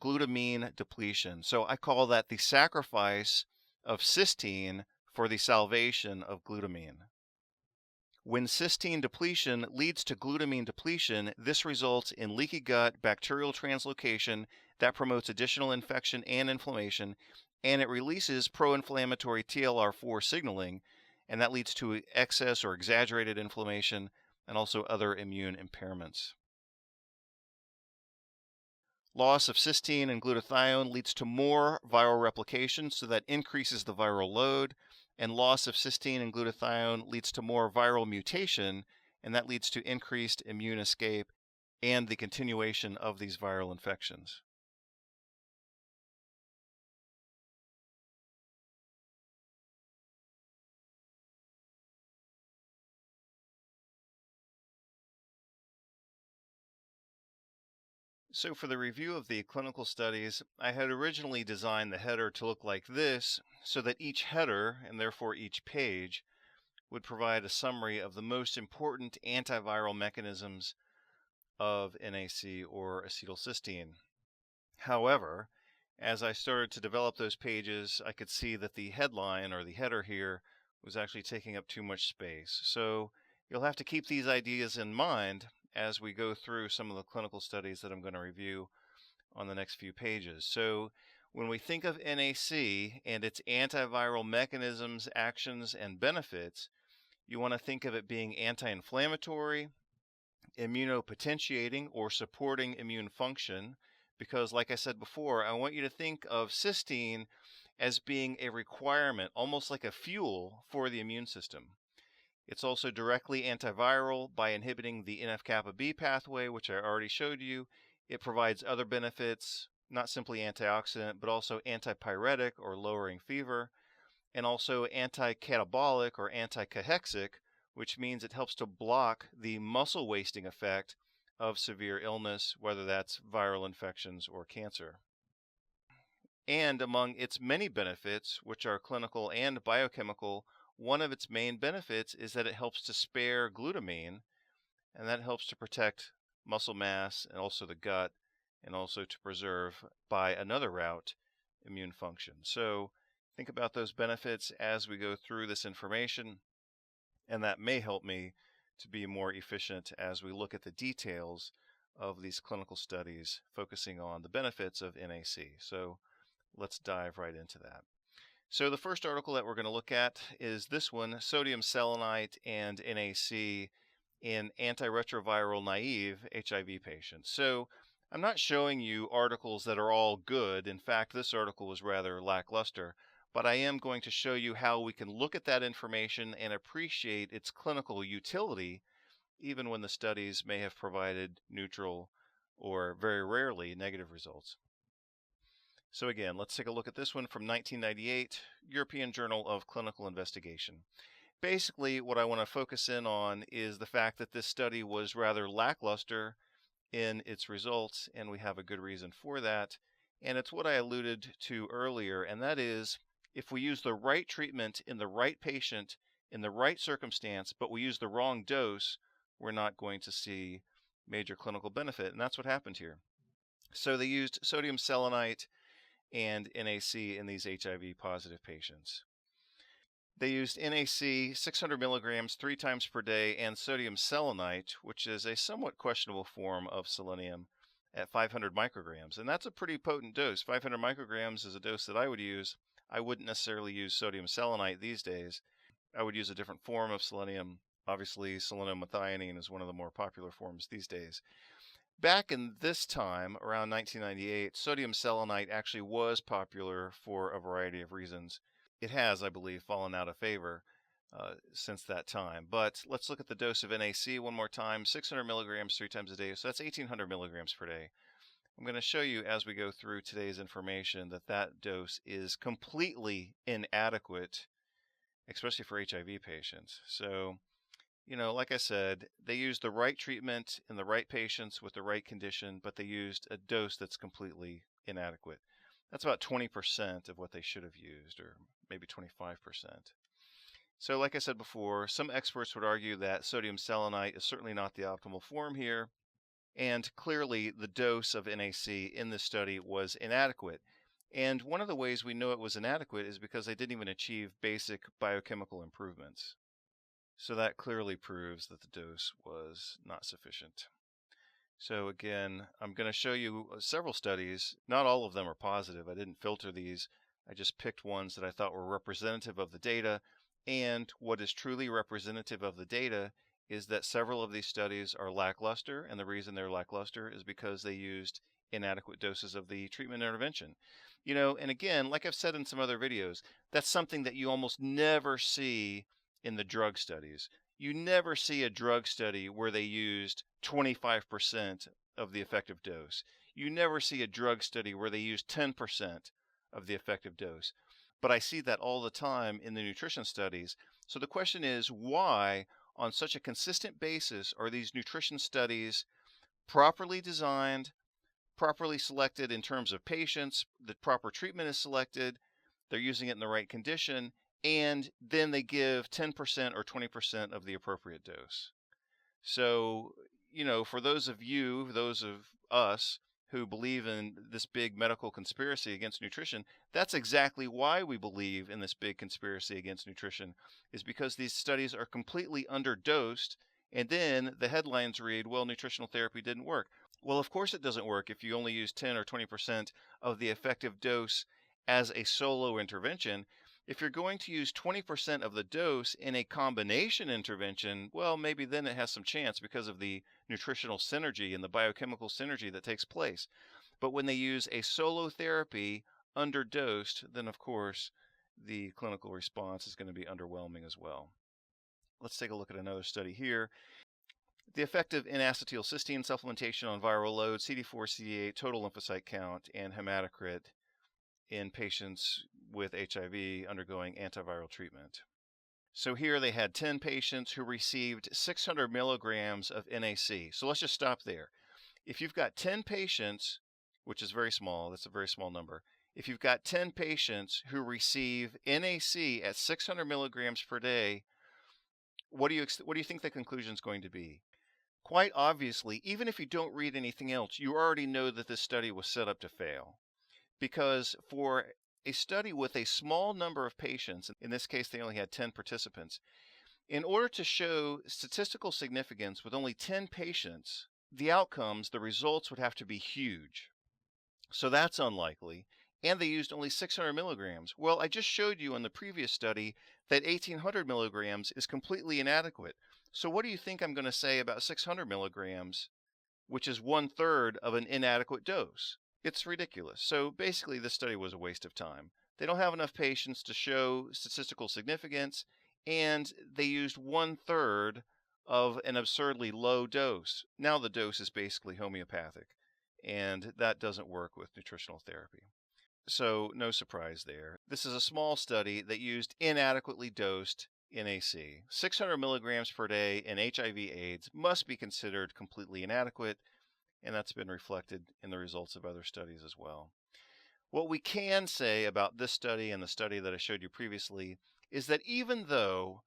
glutamine depletion. So I call that the sacrifice of cysteine for the salvation of glutamine. When cysteine depletion leads to glutamine depletion, this results in leaky gut bacterial translocation that promotes additional infection and inflammation, and it releases pro-inflammatory TLR4 signaling, and that leads to excess or exaggerated inflammation and also other immune impairments. Loss of cysteine and glutathione leads to more viral replication, so that increases the viral load, and loss of cysteine and glutathione leads to more viral mutation, and that leads to increased immune escape and the continuation of these viral infections. So for the review of the clinical studies, I had originally designed the header to look like this, so that each header, and therefore each page, would provide a summary of the most important antiviral mechanisms of NAC or acetylcysteine. However, as I started to develop those pages, I could see that the headline or the header here was actually taking up too much space. So you'll have to keep these ideas in mind as we go through some of the clinical studies that I'm going to review on the next few pages. So when we think of NAC and its antiviral mechanisms, actions, and benefits, you want to think of it being anti-inflammatory, immunopotentiating or supporting immune function, because like I said before, I want you to think of cysteine as being a requirement, almost like a fuel for the immune system. It's also directly antiviral by inhibiting the NF-kappa B pathway, which I already showed you. It provides other benefits, not simply antioxidant, but also antipyretic or lowering fever, and also anti-catabolic or anti-cahexic, which means it helps to block the muscle wasting effect of severe illness, whether that's viral infections or cancer. And among its many benefits, which are clinical and biochemical, one of its main benefits is that it helps to spare glutamine, and that helps to protect muscle mass and also the gut, and also to preserve, by another route, immune function. So think about those benefits as we go through this information, and that may help me to be more efficient as we look at the details of these clinical studies focusing on the benefits of NAC. So let's dive right into that. So the first article that we're going to look at is this one, sodium selenite and NAC in antiretroviral naive HIV patients. So I'm not showing you articles that are all good. In fact, this article was rather lackluster, but I am going to show you how we can look at that information and appreciate its clinical utility, even when the studies may have provided neutral or very rarely negative results. So again, let's take a look at this one from 1998, European Journal of Clinical Investigation. Basically, what I want to focus in on is the fact that this study was rather lackluster in its results, and we have a good reason for that. And it's what I alluded to earlier, and that is, if we use the right treatment in the right patient in the right circumstance, but we use the wrong dose, we're not going to see major clinical benefit. And that's what happened here. So they used sodium selenite and NAC in these HIV positive patients. They used NAC 600 milligrams 3 times per day and sodium selenite, which is a somewhat questionable form of selenium, at 500 micrograms. And that's a pretty potent dose. 500 micrograms is a dose that I would use. I wouldn't necessarily use sodium selenite these days. I would use a different form of selenium. Obviously, selenium methionine is one of the more popular forms these days. Back in this time, around 1998, sodium selenite actually was popular for a variety of reasons. It has, I believe, fallen out of favor since that time. But let's look at the dose of NAC one more time, 600 milligrams 3 times a day. So that's 1,800 milligrams per day. I'm going to show you as we go through today's information that that dose is completely inadequate, especially for HIV patients. So like I said, they used the right treatment in the right patients with the right condition, but they used a dose that's completely inadequate. That's about 20% of what they should have used, or maybe 25%. So like I said before, some experts would argue that sodium selenite is certainly not the optimal form here, And clearly, the dose of NAC in this study was inadequate. And one of the ways we know it was inadequate is because they didn't even achieve basic biochemical improvements. So that clearly proves that the dose was not sufficient. So again, I'm going to show you several studies. Not all of them are positive. I didn't filter these. I just picked ones that I thought were representative of the data. And what is truly representative of the data is that several of these studies are lackluster. And the reason they're lackluster is because they used inadequate doses of the treatment intervention. And again, like I've said in some other videos, that's something that you almost never see in the drug studies. You never see a drug study where they used 25% of the effective dose. You never see a drug study where they use 10% of the effective dose. But I see that all the time in the nutrition studies. So the question is, why, on such a consistent basis, are these nutrition studies properly designed, properly selected in terms of patients, the proper treatment is selected, they're using it in the right condition, and then they give 10% or 20% of the appropriate dose? So, for those of us who believe in this big medical conspiracy against nutrition, that's exactly why we believe in this big conspiracy against nutrition, is because these studies are completely underdosed, and then the headlines read, well, nutritional therapy didn't work. Well, of course it doesn't work if you only use 10 or 20% of the effective dose as a solo intervention. If you're going to use 20% of the dose in a combination intervention, well, maybe then it has some chance because of the nutritional synergy and the biochemical synergy that takes place. But when they use a solo therapy underdosed, then of course the clinical response is going to be underwhelming as well. Let's take a look at another study here. The effect of N-acetylcysteine supplementation on viral load, CD4, CD8, total lymphocyte count, and hematocrit in patients with HIV undergoing antiviral treatment. So here they had 10 patients who received 600 milligrams of NAC. So let's just stop there. If you've got 10 patients, which is very small, that's a very small number. If you've got 10 patients who receive NAC at 600 milligrams per day, what do you think the conclusion is going to be? Quite obviously, even if you don't read anything else, you already know that this study was set up to fail. Because for a study with a small number of patients, in this case they only had 10 participants, in order to show statistical significance with only 10 patients, the outcomes, the results would have to be huge. So that's unlikely. And they used only 600 milligrams. Well, I just showed you in the previous study that 1800 milligrams is completely inadequate. So what do you think I'm going to say about 600 milligrams, which is 1/3 of an inadequate dose? It's ridiculous. So basically, this study was a waste of time. They don't have enough patients to show statistical significance, and they used 1/3 of an absurdly low dose. Now the dose is basically homeopathic, and that doesn't work with nutritional therapy. So no surprise there. This is a small study that used inadequately dosed NAC. 600 milligrams per day in HIV/AIDS must be considered completely inadequate, and that's been reflected in the results of other studies as well. What we can say about this study and the study that I showed you previously is that even though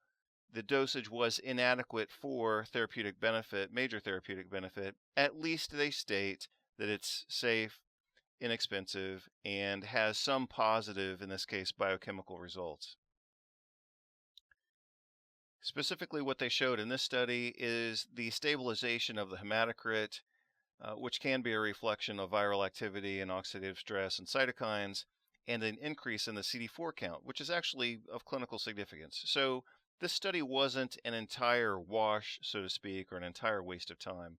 the dosage was inadequate for therapeutic benefit, major therapeutic benefit, at least they state that it's safe, inexpensive, and has some positive, in this case, biochemical results. Specifically, what they showed in this study is the stabilization of the hematocrit, which can be a reflection of viral activity and oxidative stress and cytokines, and an increase in the CD4 count, which is actually of clinical significance. So this study wasn't an entire wash, so to speak, or an entire waste of time,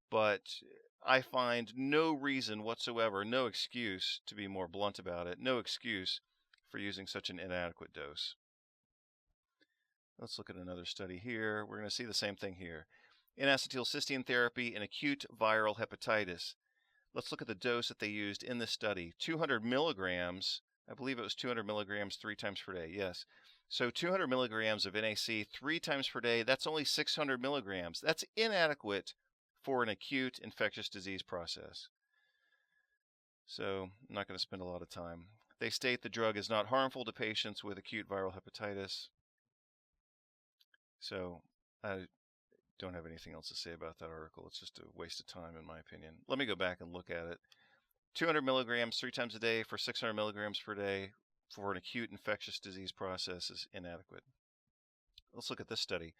but I find no reason whatsoever, no excuse, to be more blunt about it, no excuse for using such an inadequate dose. Let's look at another study here. We're going to see the same thing here. N-acetylcysteine therapy in acute viral hepatitis. Let's look at the dose that they used in this study. 200 milligrams, I believe it was 200 milligrams 3 times per day, yes. So 200 milligrams of NAC 3 times per day, that's only 600 milligrams. That's inadequate for an acute infectious disease process. So I'm not going to spend a lot of time. They state the drug is not harmful to patients with acute viral hepatitis. So don't have anything else to say about that article. It's just a waste of time, in my opinion. Let me go back and look at it. 200 milligrams 3 times a day for 600 milligrams per day for an acute infectious disease process is inadequate. Let's look at this study.